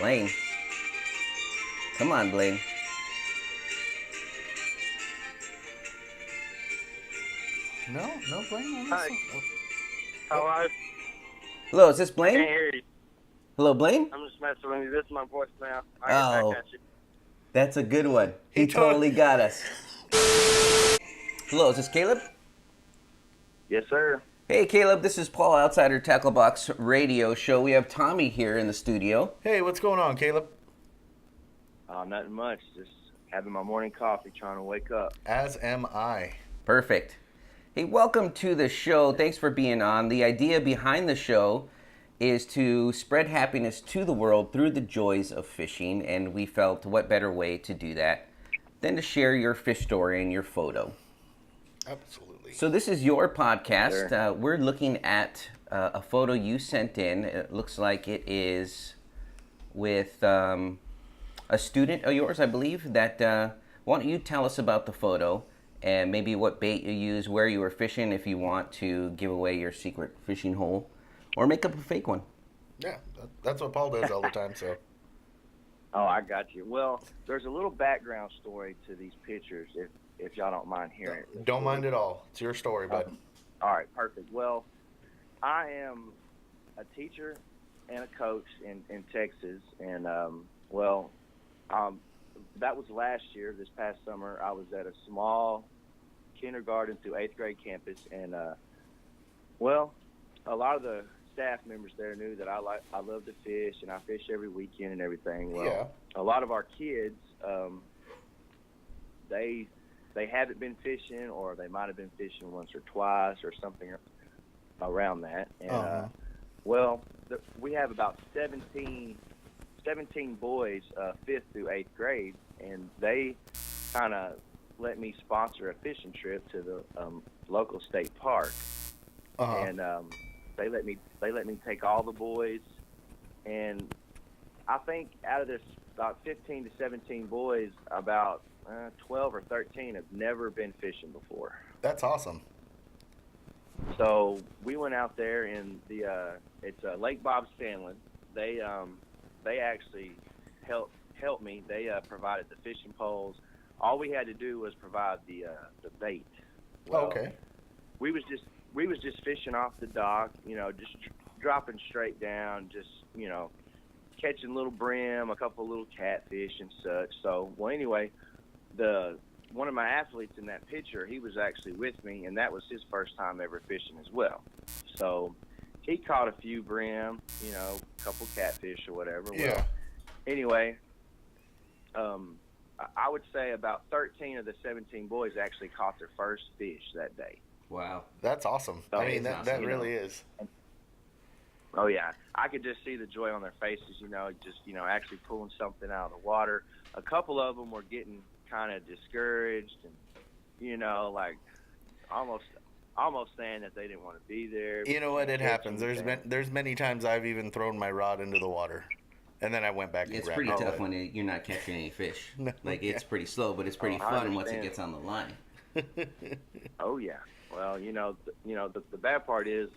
Blaine. Come on, Blaine. No, Blaine. I Hi, listen. how are you? Hello, is this I can't Blaine? hear you. Hello, Blaine? I'm just messing with you. This is my voice now. I get back Oh, at you. that's a good one. He He told. totally got us. Hello, is this Caleb? Yes, sir. Hey, Caleb, this is Paul, Outsider Tackle Box Radio Show. We have Tommy here in the studio. Hey, what's going on, Caleb? Nothing much. Just having my morning coffee, trying to wake up. As am I. Perfect. Hey, welcome to the show. Thanks for being on. The idea behind the show is to spread happiness to the world through the joys of fishing, and we felt what better way to do that than to share your fish story and your photo. Absolutely. So this is your podcast. Sure. We're looking at a photo you sent in. It looks like it is with a student of yours, I believe. Why don't you tell us about the photo and maybe what bait you use, where you were fishing, if you want to give away your secret fishing hole, or make up a fake one. Yeah, that's what Paul does all the time. So. Oh, I got you. Well, there's a little background story to these pictures, if y'all don't mind hearing it. Don't mind at all. It's your story, bud. All right, perfect. Well, I am a teacher and a coach in Texas, and that was last year. This past summer, I was at a small kindergarten through 8th grade campus, and a lot of the staff members there knew that I love to fish, and I fish every weekend and everything. Well, Yeah. a lot of our kids, they haven't been fishing, or they might have been fishing once or twice or something around that. And we have about 17 boys, 5th through 8th grade, and they kind of let me sponsor a fishing trip to the local state park. Uh-huh. And they let me take all the boys, and I think out of this about 15 to 17 boys, about 12 or 13 have never been fishing before. That's awesome. So we went out there in it's Lake Bob Sandlin. They actually helped me. They provided the fishing poles. All we had to do was provide the bait. Well, Okay. We was just fishing off the dock, just dropping straight down, just catching little brim, a couple little catfish and such. So, well, anyway, one of my athletes in that picture, he was actually with me, and that was his first time ever fishing as well. So he caught a few brim, a couple catfish or whatever. Yeah. Well, anyway, I would say about 13 of the 17 boys actually caught their first fish that day. Wow. That's awesome. Oh, I mean, it's that awesome, really is. Oh yeah, I could just see the joy on their faces, actually pulling something out of the water. A couple of them were getting kind of discouraged, and like almost saying that they didn't want to be there. You know what? It happens. Anything. There's many times I've even thrown my rod into the water, and then I went back and It's grabbed pretty it. tough when you're not catching any fish. No, It's pretty slow, but it's pretty I fun once it understand. gets on the line. Oh yeah. Well, the bad part is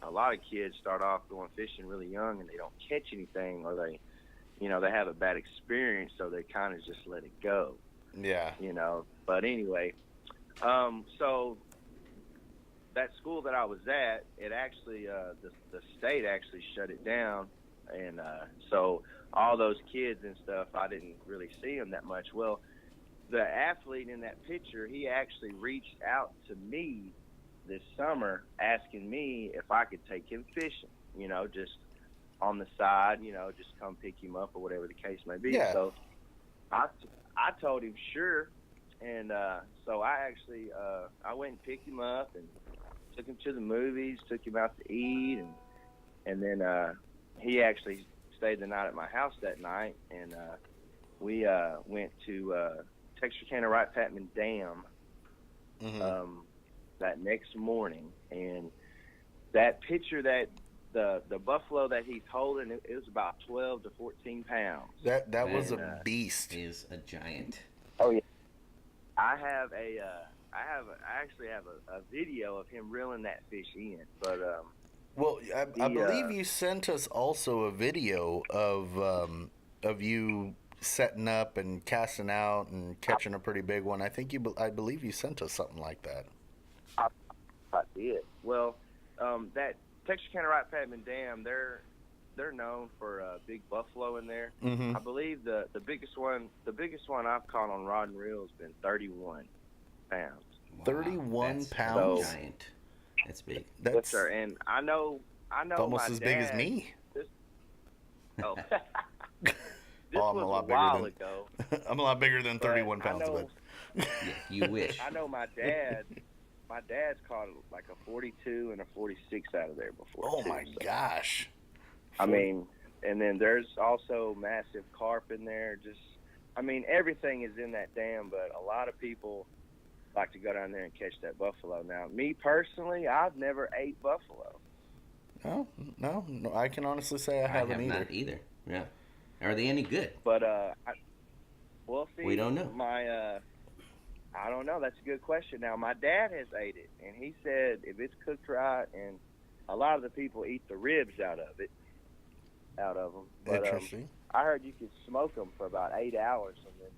a lot of kids start off going fishing really young and they don't catch anything, or they have a bad experience, so they kind of just let it go. Yeah. But anyway, so that school that I was at, it actually the state actually shut it down, and so all those kids and stuff, I didn't really see them that much. Well, the athlete in that picture, he actually reached out to me this summer asking me if I could take him fishing, just on the side, just come pick him up or whatever the case may be. Yeah. So I told him sure, and so I actually I went and picked him up and took him to the movies, took him out to eat, and then he actually stayed the night at my house that night, and we went to Texarkana Wright Patman Dam that next morning, and that picture, that the buffalo that he's holding, it was about 12 to 14 pounds. That was Man, a beast. Is a giant. Oh yeah. I actually have a video of him reeling that fish in, but Well, I He believe you sent us also a video of you setting up and casting out and catching a pretty big one. I think I believe you sent us something like that. I did. Well, that Texarkana Wright Patman Dam, they're known for big buffalo in there. Mm-hmm. I believe the biggest one I've caught on rod and reel has been 31 pounds. Wow, 31 that's pounds? giant. That's big. Yes, That's sir. And I know almost my as big as dad- me. Oh, this Oh, I'm was a lot a while bigger ago. I'm a lot bigger than but 31 I pounds, know, but Yeah, you wish. I know my dad. My dad's caught like a 42 and a 46 out of there before. oh too, my so. gosh. I mean, and then there's also massive carp in there. Everything is in that dam, but a lot of people like to go down there and catch that buffalo. Now, me personally, I've never ate buffalo. No, I can honestly say I haven't have either. not either. Yeah. Are they any good? But see, We don't know. I don't know. That's a good question. Now, my dad has ate it, and he said if it's cooked right, and a lot of the people eat the ribs out of them. But Interesting. I heard you could smoke them for about 8 hours, and then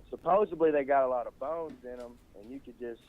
supposedly they got a lot of bones in them, and you could just,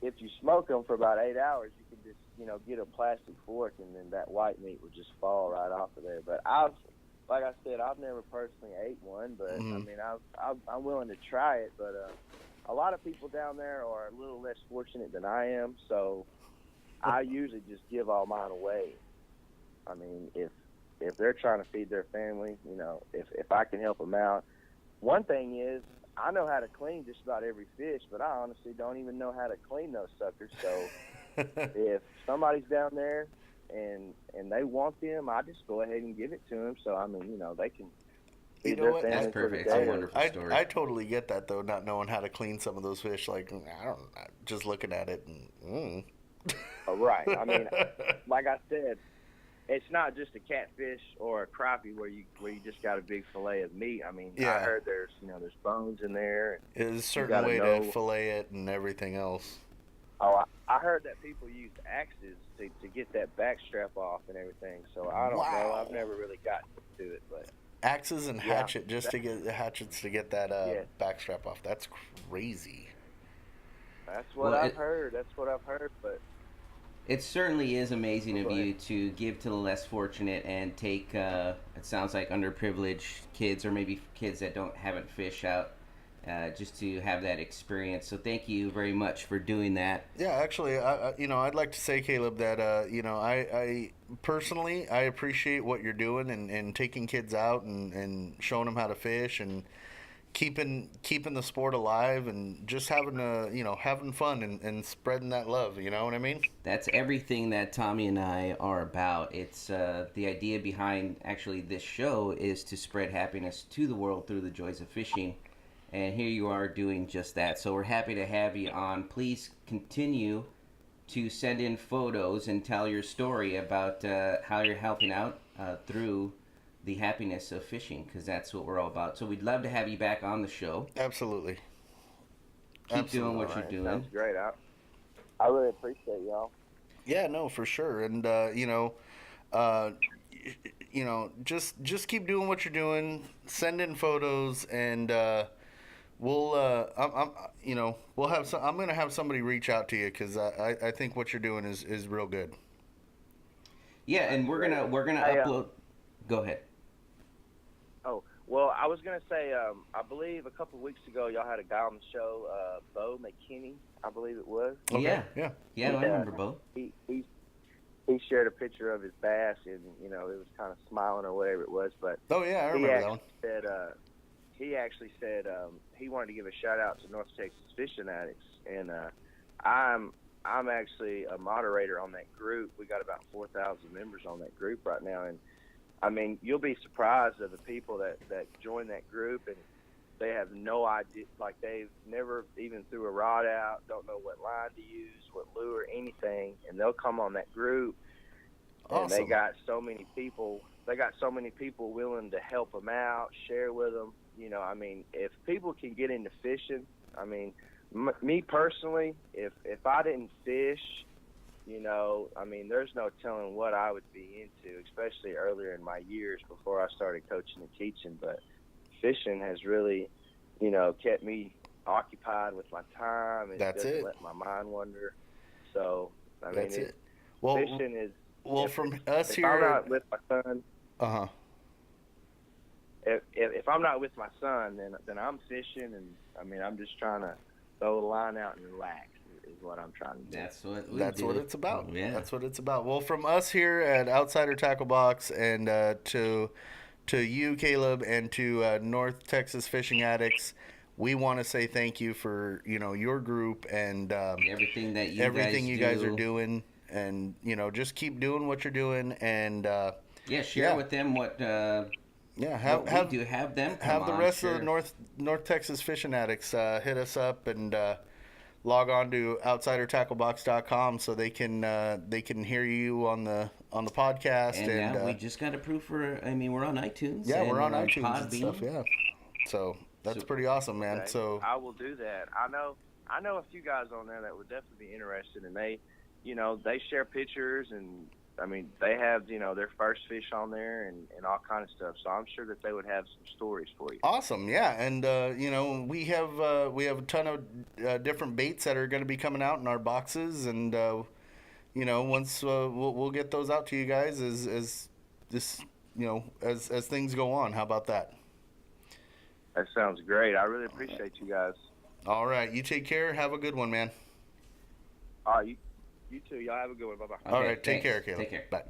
if you smoke them for about 8 hours, you can just, get a plastic fork, and then that white meat would just fall right off of there. But like I said, I've never personally ate one, but I'm willing to try it. But a lot of people down there are a little less fortunate than I am, so I usually just give all mine away. I mean, if they're trying to feed their family, if I can help them out. One thing is, I know how to clean just about every fish, but I honestly don't even know how to clean those suckers. So if somebody's down there and they want them, I just go ahead and give it to them. So, they can feed their family. That's perfect. It's For the a day. wonderful story. I totally get that though, not knowing how to clean some of those fish. Like just looking at it and. Right. I mean, like I said, it's not just a catfish or a crappie where you just got a big fillet of meat. I mean, Yeah. I heard there's bones in there. There's a certain way to fillet it and everything else. Oh, I heard that people use axes to get that back strap off and everything. So I don't know. I've never really gotten to it, but axes and hatchet to get the hatchets to get that back strap off. That's crazy. That's what I've heard. But it certainly is amazing of you to give to the less fortunate and take, it sounds like underprivileged kids or maybe kids that haven't fished out, just to have that experience. So thank you very much for doing that. Yeah, actually, I'd like to say, Caleb, that I personally I appreciate what you're doing and taking kids out and showing them how to fish and keeping the sport alive and just having fun and spreading that love. You know what I mean? That's everything that Tommy and I are about. It's the idea behind actually this show is to spread happiness to the world through the joys of fishing. And here you are doing just that. So we're happy to have you on. Please continue to send in photos and tell your story about how you're helping out through the happiness of fishing, because that's what we're all about. So we'd love to have you back on the show. Absolutely. Keep doing what you're doing. Sounds great. I really appreciate y'all. Yeah, no, for sure. And just keep doing what you're doing. Send in photos, and we'll have some. I'm gonna have somebody reach out to you because I think what you're doing is real good. Yeah, and we're gonna upload. Go ahead. Oh, well, I was going to say, I believe a couple of weeks ago, y'all had a guy on the show, Bo McKinney, I believe it was. Okay. Yeah, I remember Bo. He shared a picture of his bass, and, it was kind of smiling or whatever it was. But oh, yeah, I remember that one. He actually said he wanted to give a shout-out to North Texas Fishing Addicts, and I'm actually a moderator on that group. We got about 4,000 members on that group right now, and I mean, you'll be surprised of the people that join that group, and they have no idea, like they've never even threw a rod out, don't know what line to use, what lure, anything, and they'll come on that group, and awesome. they got so many people willing to help them out, share with them. I mean, if people can get into fishing, I mean, me personally, if I didn't fish, you know, I mean, there's no telling what I would be into, especially earlier in my years before I started coaching and teaching. But fishing has really, you know, kept me occupied with my time. It That's doesn't it. let my mind wander. So, I mean, That's it. Well, fishing is. well, from us If I'm here. not with my son, Uh-huh. if I'm not with my son, then I'm fishing, and I mean, I'm just trying to throw the line out and relax. Is what I'm trying to do. That's what it's about. Yeah. That's what it's about. Well, from us here at Outsider Tackle Box, and to you, Caleb, and to North Texas Fishing Addicts, we want to say thank you for, you know, your group and Everything that you guys are doing, and, you know, just keep doing what you're doing, and share with them what have we do. Have them come have the on, rest sure. of the North Texas Fishing Addicts hit us up and log on to outsidertacklebox.com so they can hear you on the podcast. And we just got approved for. I mean, we're on iTunes. Yeah, and we're on iTunes Podbean. and stuff. Yeah, so that's pretty awesome, man. Okay. So I will do that. I know a few guys on there that would definitely be interested, and they, you know, they share pictures, and I mean, they have, you know, their first fish on there and all kind of stuff. So I'm sure that they would have some stories for you. awesome, yeah. And you know, we have a ton of different baits that are going to be coming out in our boxes, and you know, once we'll get those out to you guys as this, you know, as things go on. How about that? That sounds great. I really appreciate you guys. All right, you take care. Have a good one, man. All right, you too. Y'all have a good one. Bye-bye. All right, take thanks. care, Caleb. Take care. Bye.